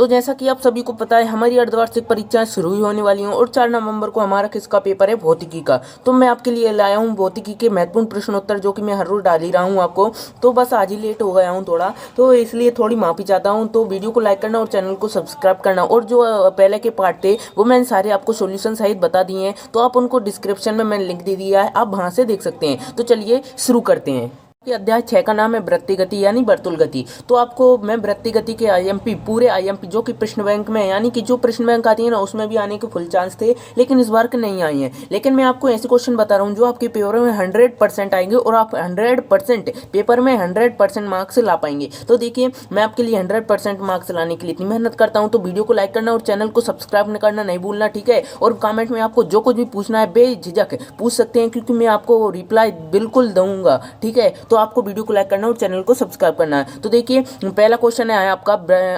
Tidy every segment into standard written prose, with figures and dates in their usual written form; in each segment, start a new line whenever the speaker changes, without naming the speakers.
तो जैसा कि आप सभी को पता है हमारी अर्धवार्षिक परीक्षाएं शुरू ही होने वाली हैं और 4 नवंबर को हमारा किसका पेपर है, भौतिकी का। तो मैं आपके लिए लाया हूं भौतिकी के महत्वपूर्ण प्रश्नोत्तर जो कि मैं हर रोज डाल ही रहा हूं आपको। तो बस आज ही लेट हो गया हूं थोड़ा, तो इसलिए थोड़ी माफी चाहता हूं। तो वीडियो को लाइक करना और चैनल को सब्सक्राइब करना, और जो पहले के पार्ट थे वो मैंने सारे आपको सोल्यूशन सहित बता दिए हैं, तो आप उनको डिस्क्रिप्शन में मैंने लिंक दे दिया है, आप वहां से देख सकते हैं। तो चलिए शुरू करते हैं। कि अध्याय 6 का नाम है वृत्ति गति यानी वर्तुल गति। तो आपको मैं वृत्ति गति के आईएमपी, पूरे आईएमपी जो कि प्रश्न बैंक में है, यानी कि जो प्रश्न बैंक आती है ना उसमें भी आने के फुल चांस थे, लेकिन इस बार के नहीं आई है। लेकिन मैं आपको ऐसे क्वेश्चन बता रहा हूँ जो आपके पेपर में 100% आएंगे और आप 100% पेपर में 100% मार्क्स ला पाएंगे। तो देखिए मैं आपके लिए 100% मार्क्स लाने के लिए इतनी मेहनत करता हूँ। तो वीडियो को लाइक करना और चैनल को सब्सक्राइब करना नहीं भूलना, ठीक है। और कमेंट में आपको जो कुछ भी पूछना है बेझिझक पूछ सकते हैं, क्योंकि मैं आपको रिप्लाई बिल्कुल दूंगा, ठीक है। तो आपको वीडियो को करना और चैनल को सब्सक्राइब करना है। तो देखिए पहला क्वेश्चन है आपका,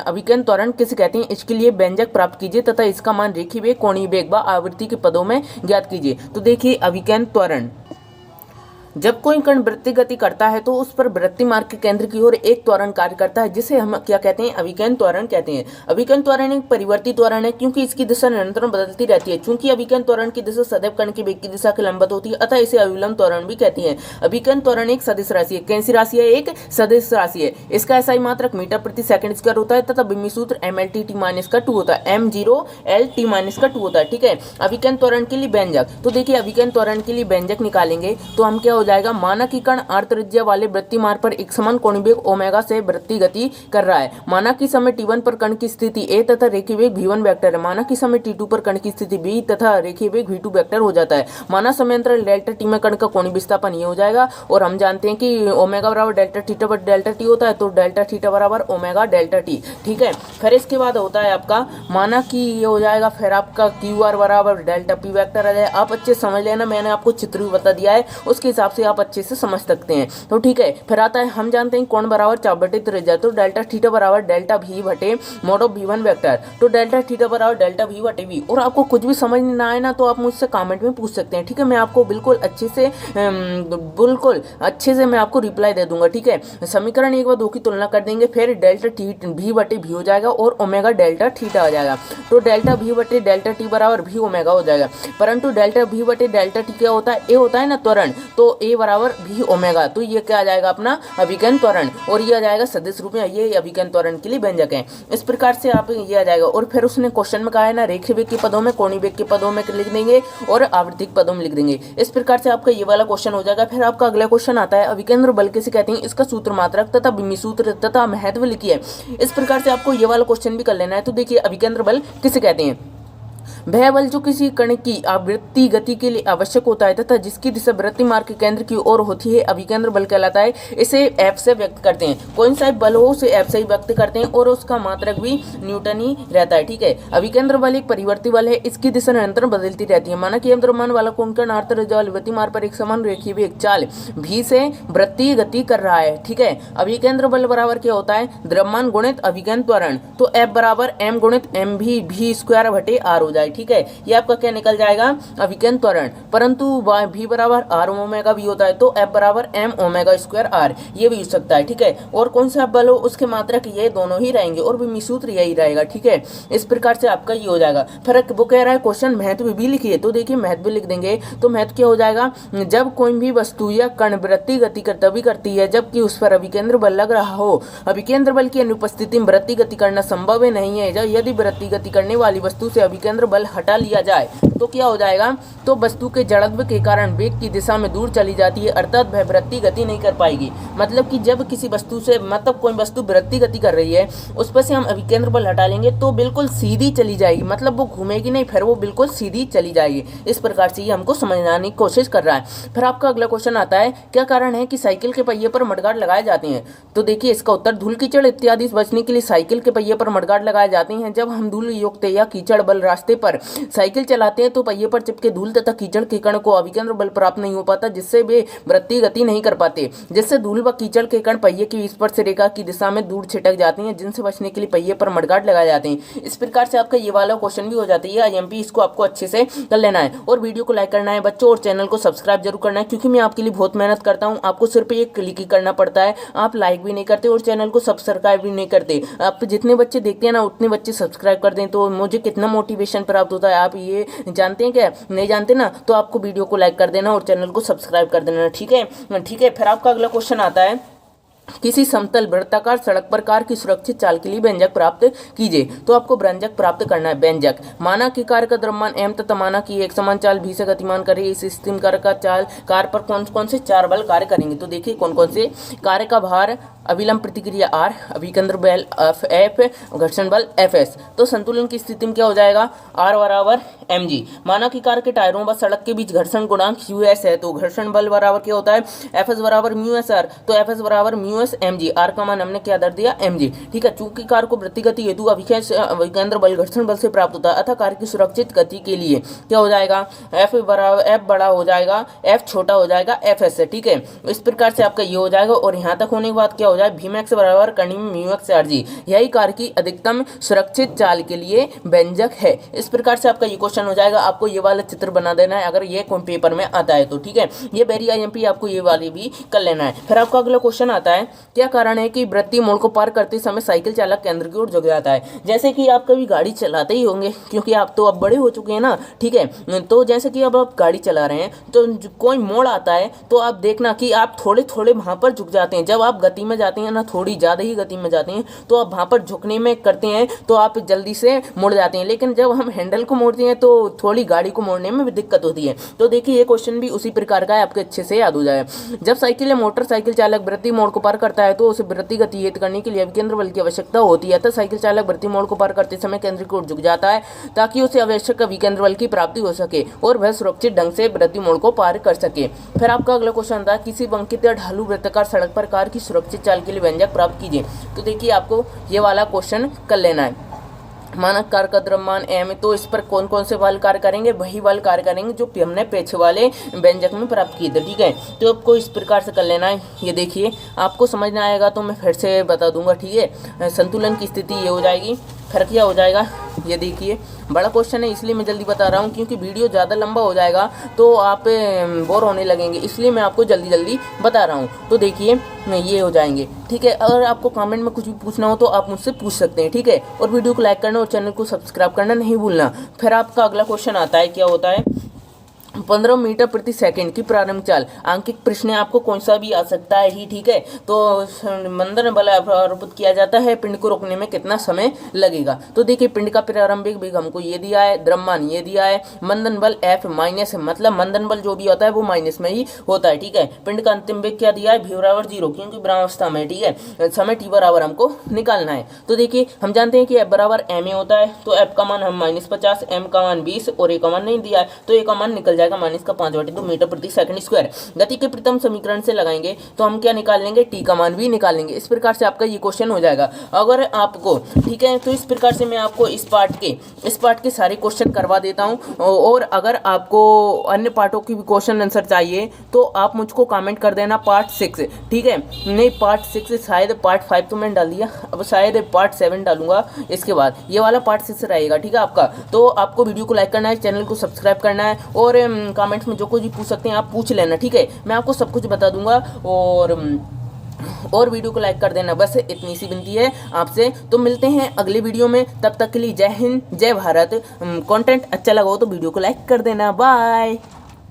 अभिकर्ण त्वरण किसे कहते हैं, इसके लिए व्यंजक प्राप्त कीजिए तथा इसका मान रेखीय वेग, कोणीय वेग व आवृत्ति के पदों में ज्ञात कीजिए। तो देखिए अभिकर्ण त्वरण, जब कोई कण वृत्तीय गति करता है तो उस पर वृत्तीय मार्ग के केंद्र की ओर एक त्वरण कार्य करता है, जिसे हम क्या कहते हैं, अभिकर्ण त्वरण कहते हैं। अभिकर्ण त्वरण एक परिवर्ती त्वरण है क्योंकि इसकी दिशा निरंतर बदलती रहती है। चूंकि अभिकर्ण त्वरण की दिशा सदैव कण के वेग की दिशा के लंबवत होती है, अतः इसे अविलंब त्वरण भी कहते हैं। अभिकर्ण त्वरण एक सदिश राशि है। कैसी राशि है, एक सदिश राशि है। इसका एसआई मात्रक मीटर प्रति सेकंड स्क्वायर होता है तथा बिंब सूत्र mLT-2 होता है, m0L-T-2 होता है, ठीक है। अभिकर्ण त्वरण के लिए व्यंजक, तो देखिए अभिकर्ण त्वरण के लिए व्यंजक निकालेंगे तो हम क्या हो जाएगा, माना कि कण r त्रिज्या वाले वृत्तीय मार्ग पर एक समान कोणीय वेग ओमेगा से वृत्तीय गति कर रहा है। माना कि समय t1 पर कण की स्थिति a तथा रेखीय वेग v1 वेक्टर है। माना कि समय t2 पर कण की स्थिति b तथा रेखीय वेग v2 वेक्टर हो जाता है। माना समय अंतराल डेल्टा t में कण का कोणीय विस्थापन ये हो जाएगा, और हम जानते हैं कि ओमेगा बराबर डेल्टा थीटा पर डेल्टा t होता है, तो डेल्टा थीटा बराबर ओमेगा डेल्टा t, ठीक है। फिर इसके बाद होता है आपका, माना कि ये हो जाएगा फिर आपका QR बराबर डेल्टा p वेक्टर आ जाए। आप अच्छे समझ लेना, मैंने आपको चित्र भी बता दिया है, उसके हिसाब से आप अच्छे से समझ सकते हैं। तो ठीक है, फिर आता है हम जानते हैं कोण बराबर चाप बटे त्रिज्या, तो डेल्टा थीटा बराबर डेल्टा v बटे मोड ऑफ v1 वेक्टर, तो डेल्टा थीटा बराबर डेल्टा v बटे v। और आपको कुछ भी समझ ना आए ना तो आप मुझसे कमेंट में पूछ सकते हैं, ठीक है। मैं आपको बिल्कुल अच्छे से मैं आपको रिप्लाई दे दूंगा, ठीक है। समीकरण 1 व 2 की तुलना कर देंगे, फिर डेल्टा v बटे v हो जाएगा और ओमेगा डेल्टा थीटा आ जाएगा। तो डेल्टा v बटे डेल्टा t बराबर v ओमेगा हो जाएगा। परंतु डेल्टा v बटे डेल्टा t क्या होता है, a होता है ना त्वरण, तो a बराबर v ओमेगा, तो ये क्या आ जाएगा अपना अभिकर्ण त्वरण, और ये आ जाएगा सदिश रूप में, ये अभिकर्ण त्वरण के लिए व्यंजक है। इस प्रकार से आप ये आ जाएगा। और फिर उसने क्वेश्चन में कहा है ना, रेखीय वेग के पदों में, कोणीय वेग के पदों में लिख देंगे और आवृत्तिक पदों में लिख देंगे। इस प्रकार से आपका ये वाला क्वेश्चन हो जाएगा। फिर आपका अगला क्वेश्चन आता है, अभिकेंद्र बल किसे कहते हैं, इसका सूत्र मात्रक तथा बिंब सूत्र तथा महत्व लिखिए। इस प्रकार से आपको ये वाला क्वेश्चन भी कर लेना है। तो देखिए अभिकेंद्र बल किसे कहते हैं, वह बल जो किसी कण की आवृत्ति गति के लिए आवश्यक होता है तथा जिसकी दिशा वृत्तीय मार्ग के केंद्र की ओर होती है, अभिकेंद्र बल कहलाता है। इसे F से व्यक्त करते हैं, कोई सा बल हो उसे F से ही व्यक्त करते हैं, और उसका मात्रक भी न्यूटन ही रहता है, ठीक है। अभिकेंद्र बल एक परिवर्ती बल है, इसकी दिशा निरंतर बदलती रहती है। माना कि द्रव्यमान वाला कोण कण r त्रिज्या वाले वृत्तीय मार्ग पर एक समान रेखीय वेग चाल v से वृत्तीय गति कर रहा है, ठीक है। अभिकेंद्र बल बराबर क्या होता है, द्रव्यमान गुणित अभिकर्ण त्वरण, तो F बराबर m गुणित mv v स्क्वायर बटे r हो जाए, ठीक है। ये आपका क्या निकल जाएगा, अभिकर्ण त्वरण। परंतु v बराबर r ओमेगा v होता है, तो F बराबर m ओमेगा स्क्वायर r, ये भी हो सकता है, ठीक है। और कौन सा बल हो उसके मात्रक ये दोनों ही रहेंगे और बिंब सूत्र यही रहेगा, ठीक है। इस प्रकार से आपका ये हो जाएगा। फिर वो कह रहा है क्वेश्चन महत्व भी लिखिए, तो देखिए महत्व लिख देंगे। तो महत्व क्या हो जाएगा, जब कोई भी वस्तु या कण वृत्तीय गति तभी करती है जबकि उस पर अभिकेंद्र बल लग रहा हो। अभिकेंद्र बल की अनुपस्थिति में वृत्तीय गति करना संभव नहीं है। यदि वृत्तीय गति करने वाली वस्तु से अभिकेंद्र बल हटा लिया जाए तो क्या हो जाएगा, तो वस्तु के जड़त्व के कारण वेग की दिशा में दूर चली जाती है, अर्थात वह वृत्तीय गति नहीं कर पाएगी। मतलब कि जब किसी वस्तु से, मतलब कोई वस्तु वृत्तीय गति कर रही है, उस पर से हम अभिकेंद्र बल हटा लेंगे तो बिल्कुल सीधी चली जाएगी, मतलब वो घूमेगी नहीं, फिर वो बिल्कुल सीधी चली जाएगी। इस प्रकार से ये हमको समझाने की कोशिश कर रहा है। फिर आपका अगला क्वेश्चन आता है, क्या कारण है कि साइकिल के पहिए पर मडगार्ड लगाए जाते हैं। तो देखिए इसका उत्तर, धूल कीचड़ इत्यादि से बचने के लिए साइकिल के पहिए पर मडगार्ड लगाए जाते हैं। जब हम धूल युक्त या कीचड़ बल रास्ते रास्ते पर साइकिल चलाते हैं तो पहिए पर चिपके धूल तथा कीचड़ के कण को अभिकेंद्र बल प्राप्त नहीं हो पाता, जिससे वे वृत्तीय गति नहीं कर पाते, जिससे धूल व कीचड़ के कण पहिए की स्पर्श रेखा की दिशा में दूर छिटक जाती हैं, जिनसे बचने के लिए पहिए पर मडगार्ड लगाए जाते हैं। इस प्रकार से आपका ये वाला क्वेश्चन भी हो जाता है आईएमपी, इसको आपको अच्छे से कर लेना है और वीडियो को लाइक करना है बच्चों और चैनल को सब्सक्राइब जरूर करना है, क्योंकि मैं आपके लिए बहुत मेहनत करता हूँ। आपको सिर्फ एक क्लिक ही करना पड़ता है, आप लाइक भी नहीं करते और चैनल को सब्सक्राइब भी नहीं करते। आप जितने बच्चे देखते हैं ना उतने बच्चे सब्सक्राइब कर दें तो मुझे कितना मोटिवेशन प्राप्त होता है, आप ये जानते हैं क्या? नहीं जानते ना, तो आपको वीडियो को लाइक कर देना और चैनल को सब्सक्राइब कर देना। ठीक है, ठीक है। फिर आपका अगला क्वेश्चन आता है, किसी समतल वृत्ताकार सड़क पर कार की सुरक्षित चाल के लिए व्यंजक प्राप्त कीजिए। तो आपको व्यंजक प्राप्त करना है। व्यंजक माना कि कार का द्रव्यमान m तथा माना कि एक समान चाल v से गतिमान करे, इस स्थिति में कार पर कौन कौन से 4 बल कार्य करेंगे। तो देखिए कौन कौन से। कार्य का भार अविलंब प्रतिक्रिया R, अभिकेंद्र बल F, घर्षण बल Fs। तो संतुलन की स्थिति में क्या हो जाएगा, R बराबर mg। माना कि कार के टायरों व सड़क के बीच घर्षण गुणांक US है, तो घर्षण बल बराबर क्या होता है, Fs बराबर μsr। तो Fs बराबर μs mg, R का मान हमने क्या दर दिया, mg। ठीक है, चूंकि कार को वृत्तीय गति हेतु अभिकेंद्र बल घर्षण बल से प्राप्त होता है, अतः कार की सुरक्षित गति के लिए क्या हो जाएगा, F बड़ा हो जाएगा, F छोटा हो जाएगा Fs से। ठीक है, इस प्रकार से आपका ये हो जाएगा और यहाँ तक होने के बाद क्या हो जाए, Vmax बराबर कणी में μx Rg। यही कार की अधिकतम सुरक्षित चाल के लिए व्यंजक है। इस प्रकार से आपका ये क्वेश्चन हो जाएगा। आपको ये वाला चित्र बना देना है अगर ये कोई पेपर में आता है तो। ठीक है, ये वेरी आईएमपी, आपको ये वाली भी कर लेना है। फिर आपका अगला क्वेश्चन आता है, क्या कारण है कि वृत्तीय मोड़ को पार करते समय साइकिल चालक केंद्र की ओर झुक जाता है। जैसे कि आप कभी गाड़ी चलाते ही होंगे, क्योंकि आप तो अब बड़े हो चुके हैं ना। ठीक है, तो जैसे कि अब आप गाड़ी चला रहे हैं तो कोई मोड़ आता है तो आप देखना कि आप थोड़े थोड़े वहां पर झुक जाते हैं। जब आप गति में जाते हैं ना, थोड़ी ज़्यादा ही गति में जाते हैं, तो आप वहाँ पर झुकने में करते हैं तो आप जल्दी से मुड़ जाते हैं। लेकिन जब हम हैंडल को मोड़ते हैं तो थोड़ी गाड़ी को मोड़ने में भी दिक्कत होती है। तो देखिए ये क्वेश्चन भी उसी प्रकार का है, आपके अच्छे से याद हो जाए। जब साइकिल या मोटरसाइकिल चालक वृत्तीय मोड़ को पार करता है तो उसे वृत्तीय गति करने के लिए केंद्र बल की आवश्यकता होती है। तो साइकिल चालक वृत्तीय मोड़ को पार करते समय केंद्र की ओर झुक जाता है ताकि उसे आवश्यक अभिकेंद्र बल की प्राप्ति हो सके और वह सुरक्षित ढंग से वृत्तीय मोड़ को पार कर सके। फिर आपका अगला क्वेश्चन था, किसी बंकित या ढालू वृत्ताकार सड़क पर कार की सुरक्षित चाल के लिए व्यंजक प्राप्त कीजिए। तो देखिए आपको ये वाला क्वेश्चन कर लेना है। मानक कार का द्रव्यमान m, तो इस पर कौन कौन से बल कार्य करेंगे, वही बल कार्य करेंगे जो हमने पीछे वाले व्यंजक में प्राप्त किए थे। ठीक है, तो आपको इस प्रकार से कर लेना है। ये देखिए आपको समझ ना आएगा तो मैं फिर से बता दूंगा। ठीक है, संतुलन की स्थिति ये हो जाएगी। फिर क्या हो जाएगा, ये देखिए बड़ा क्वेश्चन है इसलिए मैं जल्दी बता रहा हूँ, क्योंकि वीडियो ज़्यादा लंबा हो जाएगा तो आप बोर होने लगेंगे, इसलिए मैं आपको जल्दी जल्दी बता रहा हूँ। तो देखिए ये हो जाएंगे। ठीक है, अगर आपको कमेंट में कुछ भी पूछना हो तो आप मुझसे पूछ सकते हैं। ठीक है, और वीडियो को लाइक करना और चैनल को सब्सक्राइब करना नहीं भूलना। फिर आपका अगला क्वेश्चन आता है, क्या होता है, 15 मीटर प्रति सेकंड की प्रारंभिक चाल। आंकिक प्रश्न आपको कौन सा भी आ सकता है ही। ठीक है, तो मंदन बल आरोपित किया जाता है, पिंड को रोकने में कितना समय लगेगा। तो देखिए पिंड का प्रारंभिक वेग हमको ये दिया है, द्रव्यमान ये दिया है, मंदन बल F माइनस है, मतलब मंदन बल जो भी होता है वो माइनस में ही होता है। ठीक है, पिंड का अंतिम वेग क्या दिया है, v बराबर 0, क्योंकि ब्रह्मावस्था में। ठीक है, समय t बराबर हमको निकालना है। तो देखिए हम जानते हैं कि F बराबर ma होता है, तो F का मान हम -50, m का मान 20 और a का मान नहीं दिया है, तो a का मान निकल जाएगा -5/2 मीटर प्रति सेकंड स्क्वायर। गति के प्रथम समीकरण से लगाएंगे तो हम क्या निकाल लेंगे, टी का मान भी निकाल लेंगे। इस प्रकार से आपका ये क्वेश्चन हो जाएगा। अगर आपको ठीक है, तो इस प्रकार से मैं आपको इस पार्ट के सारे क्वेश्चन करवा देता हूं, और अगर आपको अन्य पार्टों की भी क्वेश्चन आंसर चाहिए तो आप मुझको कमेंट कर देना पार्ट 6। ठीक है, नहीं पार्ट 6 शायद, पार्ट 5 तो मैंने डाल दिया, अब शायद पार्ट 7 डालूंगा इसके बाद। ये वाला पार्ट 6 रहेगा। ठीक है आपका, तो आपको वीडियो को लाइक करना है, चैनल को सब्सक्राइब करना है, और कमेंट्स में जो कुछ भी पूछ सकते हैं आप पूछ लेना। ठीक है, मैं आपको सब कुछ बता दूंगा, और वीडियो को लाइक कर देना। बस इतनी सी विनती है आपसे। तो मिलते हैं अगले वीडियो में, तब तक के लिए जय हिंद, जय भारत। कंटेंट अच्छा लगा हो तो वीडियो को लाइक कर देना। बाय।